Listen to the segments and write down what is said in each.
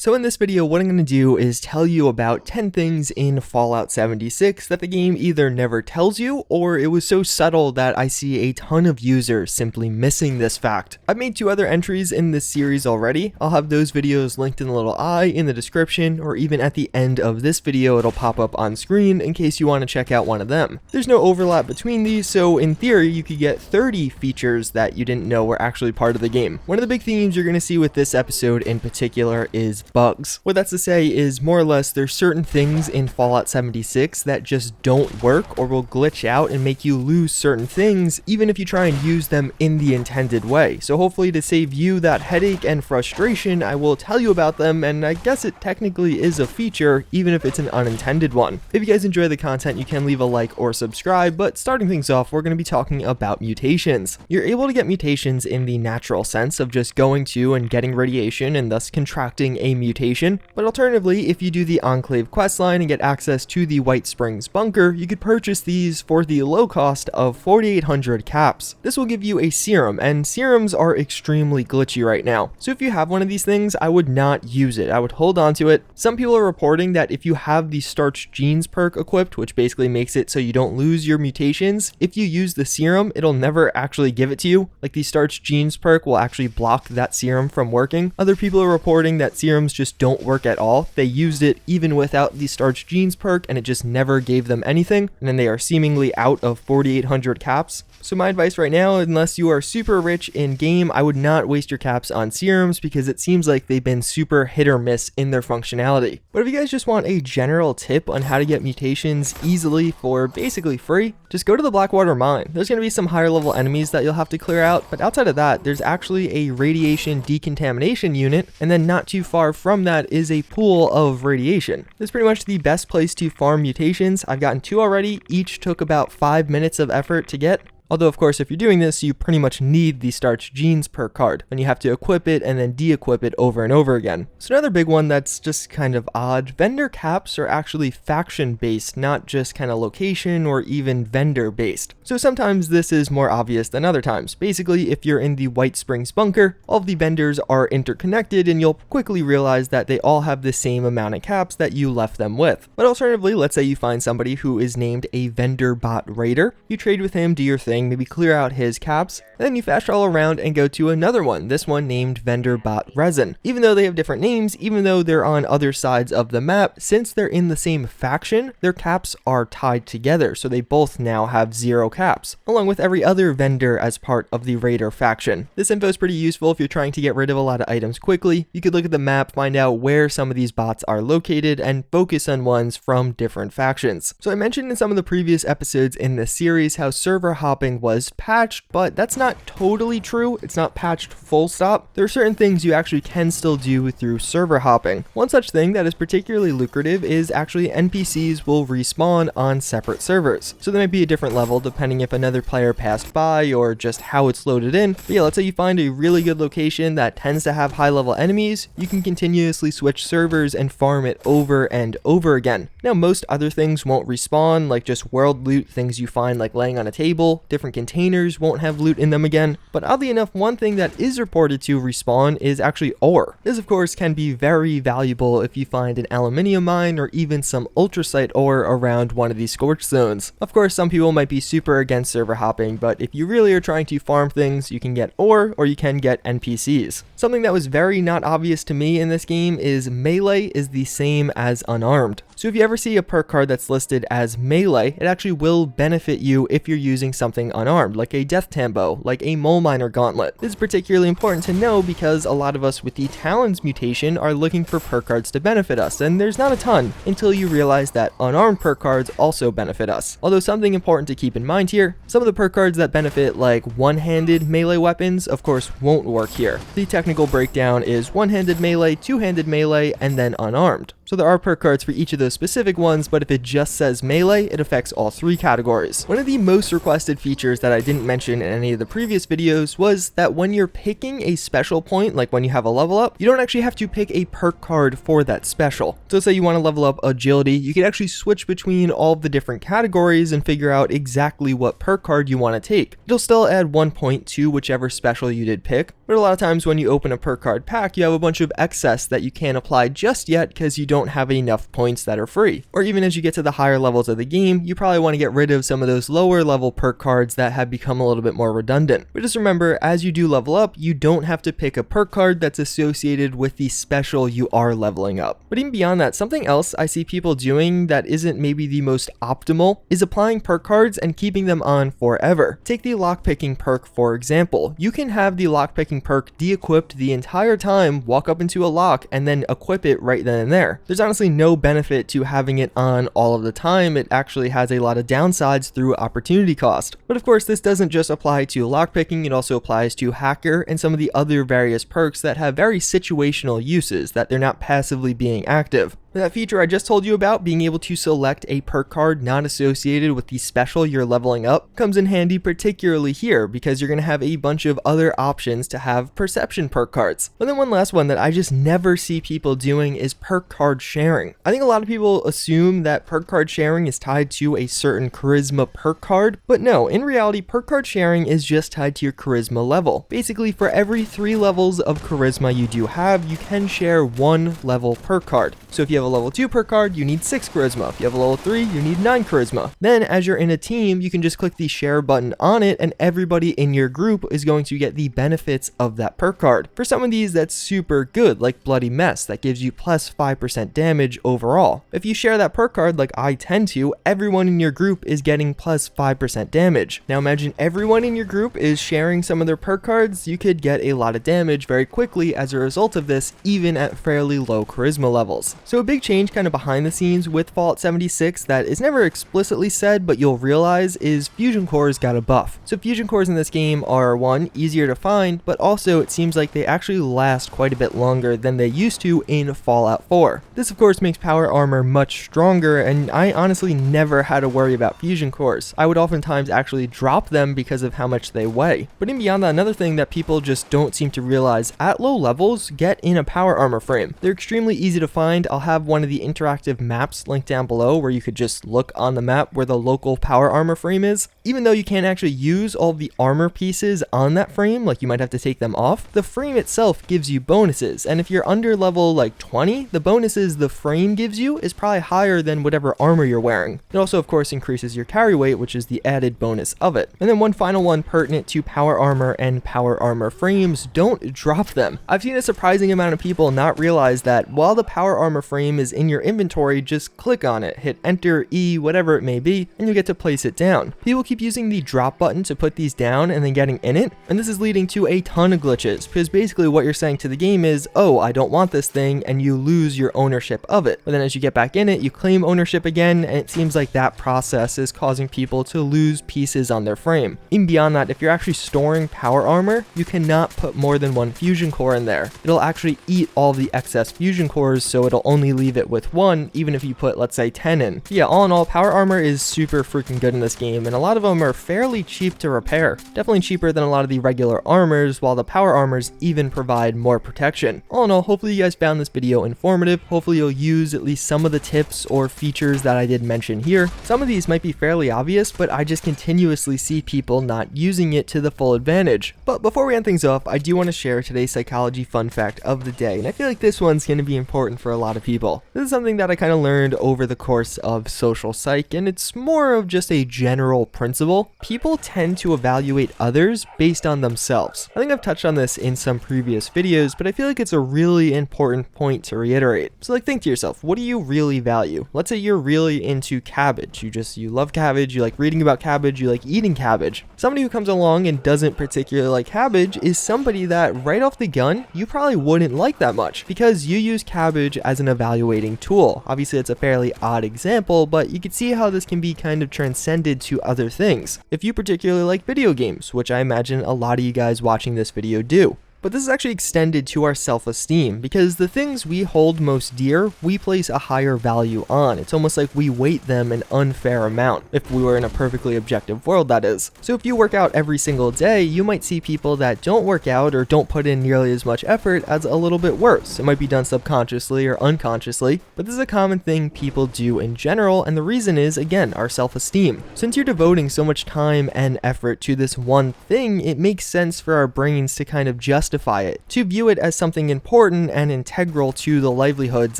So in this video, what I'm going to do is tell you about 10 things in Fallout 76 that the game either never tells you, or it was so subtle that I see a ton of users simply missing this fact. I've made 2 other entries in this series already. I'll have those videos linked in the little I in the description, or even at the end of this video it'll pop up on screen in case you want to check out one of them. There's no overlap between these, so in theory you could get 30 features that you didn't know were actually part of the game. One of the big themes you're going to see with this episode in particular is bugs. What that's to say is more or less there's certain things in Fallout 76 that just don't work or will glitch out and make you lose certain things even if you try and use them in the intended way. So hopefully to save you that headache and frustration, I will tell you about them, and I guess it technically is a feature even if it's an unintended one. If you guys enjoy the content, you can leave a like or subscribe, but starting things off, we're going to be talking about mutations. You're able to get mutations in the natural sense of just going to and getting radiation and thus contracting a mutation, but alternatively, if you do the Enclave questline and get access to the White Springs bunker, you could purchase these for the low cost of 4,800 caps. This will give you a serum, and serums are extremely glitchy right now. So if you have one of these things, I would not use it. I would hold on to it. Some people are reporting that if you have the Starch Genes perk equipped, which basically makes it so you don't lose your mutations, if you use the serum, it'll never actually give it to you. Like the Starch Genes perk will actually block that serum from working. Other people are reporting that serums just don't work at all. They used it even without the Starch Genes perk and it just never gave them anything, and then they are seemingly out of 4,800 caps. So my advice right now, unless you are super rich in game, I would not waste your caps on serums because it seems like they've been super hit or miss in their functionality. But if you guys just want a general tip on how to get mutations easily for basically free, just go to the Blackwater mine. There's going to be some higher level enemies that you'll have to clear out, but outside of that, there's actually a radiation decontamination unit, and then not too far from that is a pool of radiation. This is pretty much the best place to farm mutations. I've gotten 2 already. Each took about 5 minutes of effort to get. Although, of course, if you're doing this, you pretty much need the Starch Genes perk card, and you have to equip it and then de-equip it over and over again. So another big one that's just kind of odd, vendor caps are actually faction-based, not just kind of location or even vendor-based. So sometimes this is more obvious than other times. Basically, if you're in the White Springs bunker, all of the vendors are interconnected, and you'll quickly realize that they all have the same amount of caps that you left them with. But alternatively, let's say you find somebody who is named a vendor bot raider. You trade with him, do your thing, maybe clear out his caps, and then you fast travel around and go to another one, this one named Vendor Bot Resin. Even though they have different names, even though they're on other sides of the map, since they're in the same faction, their caps are tied together, so they both now have 0 caps, along with every other vendor as part of the Raider faction. This info is pretty useful if you're trying to get rid of a lot of items quickly. You could look at the map, find out where some of these bots are located, and focus on ones from different factions. So I mentioned in some of the previous episodes in this series how server hopping was patched, but that's not totally true. It's not patched full stop. There are certain things you actually can still do through server hopping. One such thing that is particularly lucrative is actually NPCs will respawn on separate servers. So there might be a different level depending if another player passed by or just how it's loaded in. But yeah, let's say you find a really good location that tends to have high level enemies, you can continuously switch servers and farm it over and over again. Now most other things won't respawn, like just world loot, things you find like laying on a table, different containers won't have loot in them again. But oddly enough, one thing that is reported to respawn is actually ore. This of course can be very valuable if you find an aluminium mine or even some ultracite ore around one of these scorch zones. Of course, some people might be super against server hopping, but if you really are trying to farm things, you can get ore or you can get NPCs. Something that was very not obvious to me in this game is melee is the same as unarmed. So if you ever see a perk card that's listed as melee, it actually will benefit you if you're using something unarmed, like a death tambo, like a mole miner gauntlet. This is particularly important to know because a lot of us with the Talons mutation are looking for perk cards to benefit us, and there's not a ton until you realize that unarmed perk cards also benefit us. Although something important to keep in mind here, some of the perk cards that benefit like one-handed melee weapons of course won't work here. The technical breakdown is one-handed melee, two-handed melee, and then unarmed. So there are perk cards for each of those specific ones, but if it just says melee, it affects all 3 categories. One of the most requested features that I didn't mention in any of the previous videos was that when you're picking a special point, like when you have a level up, you don't actually have to pick a perk card for that special. So say you want to level up agility, you can actually switch between all of the different categories and figure out exactly what perk card you want to take. It'll still add 1 point to whichever special you did pick, but a lot of times when you open a perk card pack, you have a bunch of excess that you can't apply just yet because you don't have enough points that are free. Or even as you get to the higher levels of the game, you probably want to get rid of some of those lower level perk cards that have become a little bit more redundant. But just remember, as you do level up, you don't have to pick a perk card that's associated with the special you are leveling up. But even beyond that, something else I see people doing that isn't maybe the most optimal is applying perk cards and keeping them on forever. Take the lockpicking perk for example. You can have the lockpicking perk de-equipped the entire time, walk up into a lock, and then equip it right then and there. There's honestly no benefit to having it on all of the time. It actually has a lot of downsides through opportunity cost. But of course, this doesn't just apply to lockpicking, it also applies to hacker and some of the other various perks that have very situational uses, that they're not passively being active. That feature I just told you about, being able to select a perk card not associated with the special you're leveling up, comes in handy particularly here because you're going to have a bunch of other options to have perception perk cards. But then one last one that I just never see people doing is perk card sharing. I think a lot of people assume that perk card sharing is tied to a certain charisma perk card, but no, in reality perk card sharing is just tied to your charisma level. Basically, for every 3 levels of charisma you do have, you can share 1 level perk card. So if you have a level 2 perk card, you need 6 charisma. If you have a level 3, you need 9 charisma. Then as you're in a team, you can just click the share button on it and everybody in your group is going to get the benefits of that perk card. For some of these, that's super good, like Bloody Mess, that gives you plus 5% damage overall. If you share that perk card like I tend to, everyone in your group is getting plus 5% damage. Now imagine everyone in your group is sharing some of their perk cards, you could get a lot of damage very quickly as a result of this, even at fairly low charisma levels. So a big change kind of behind the scenes with Fallout 76 that is never explicitly said, but you'll realize is fusion cores got a buff. So fusion cores in this game are, one, easier to find, but also it seems like they actually last quite a bit longer than they used to in Fallout 4. This of course makes power armor much stronger, and I honestly never had to worry about fusion cores. I would oftentimes actually drop them because of how much they weigh. But in beyond that, another thing that people just don't seem to realize, at low levels, get in a power armor frame. They're extremely easy to find. I'll have one of the interactive maps linked down below where you could just look on the map where the local power armor frame is. Even though you can't actually use all of the armor pieces on that frame, like you might have to take them off, the frame itself gives you bonuses, and if you're under level like 20, the bonuses the frame gives you is probably higher than whatever armor you're wearing. It also of course increases your carry weight, which is the added bonus of it. And then one final one pertinent to power armor and power armor frames, don't drop them. I've seen a surprising amount of people not realize that while the power armor frame is in your inventory, just click on it, hit enter, E, whatever it may be, and you get to place it down. People keep using the drop button to put these down and then getting in it, and this is leading to a ton of glitches, because basically what you're saying to the game is, oh, I don't want this thing, and you lose your ownership of it. But then as you get back in it, you claim ownership again, and it seems like that process is causing people to lose pieces on their frame. Even beyond that, if you're actually storing power armor, you cannot put more than 1 fusion core in there. It'll actually eat all the excess fusion cores, so it'll only leave it with 1, even if you put, let's say, 10 in. But yeah, all in all, power armor is super freaking good in this game, and a lot of them are fairly cheap to repair. Definitely cheaper than a lot of the regular armors, while the power armors even provide more protection. All in all, hopefully you guys found this video informative. Hopefully you'll use at least some of the tips or features that I did mention here. Some of these might be fairly obvious, but I just continuously see people not using it to the full advantage. But before we end things off, I do want to share today's psychology fun fact of the day, and I feel like this one's going to be important for a lot of people. This is something that I kind of learned over the course of social psych, and it's more of just a general principle. People tend to evaluate others based on themselves. I think I've touched on this in some previous videos, but I feel like it's a really important point to reiterate. So like, think to yourself, what do you really value? Let's say you're really into cabbage. You love cabbage, you like reading about cabbage, you like eating cabbage. Somebody who comes along and doesn't particularly like cabbage is somebody that right off the gun, you probably wouldn't like that much because you use cabbage as an evaluating tool. Obviously it's a fairly odd example, but you can see how this can be kind of transcended to other things. If you particularly like video games, which I imagine a lot of you guys watching this video do, But this is actually extended to our self-esteem, because the things we hold most dear, we place a higher value on. It's almost like we weight them an unfair amount, if we were in a perfectly objective world, that is. So if you work out every single day, you might see people that don't work out or don't put in nearly as much effort as a little bit worse. It might be done subconsciously or unconsciously, but this is a common thing people do in general, and the reason is, again, our self-esteem. Since you're devoting so much time and effort to this one thing, it makes sense for our brains to kind of justify it, to view it as something important and integral to the livelihoods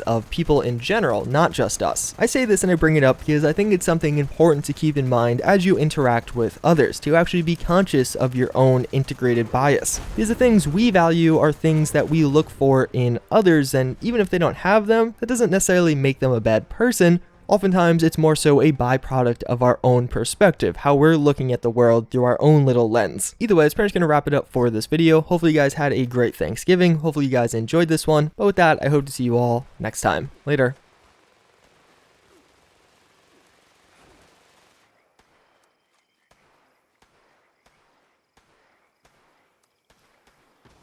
of people in general, not just us. I say this and I bring it up because I think it's something important to keep in mind as you interact with others, to actually be conscious of your own integrated bias. Because the things we value are things that we look for in others, and even if they don't have them, that doesn't necessarily make them a bad person. Oftentimes, it's more so a byproduct of our own perspective, how we're looking at the world through our own little lens. Either way, that's pretty much going to wrap it up for this video. Hopefully you guys had a great Thanksgiving. Hopefully you guys enjoyed this one. But with that, I hope to see you all next time. Later.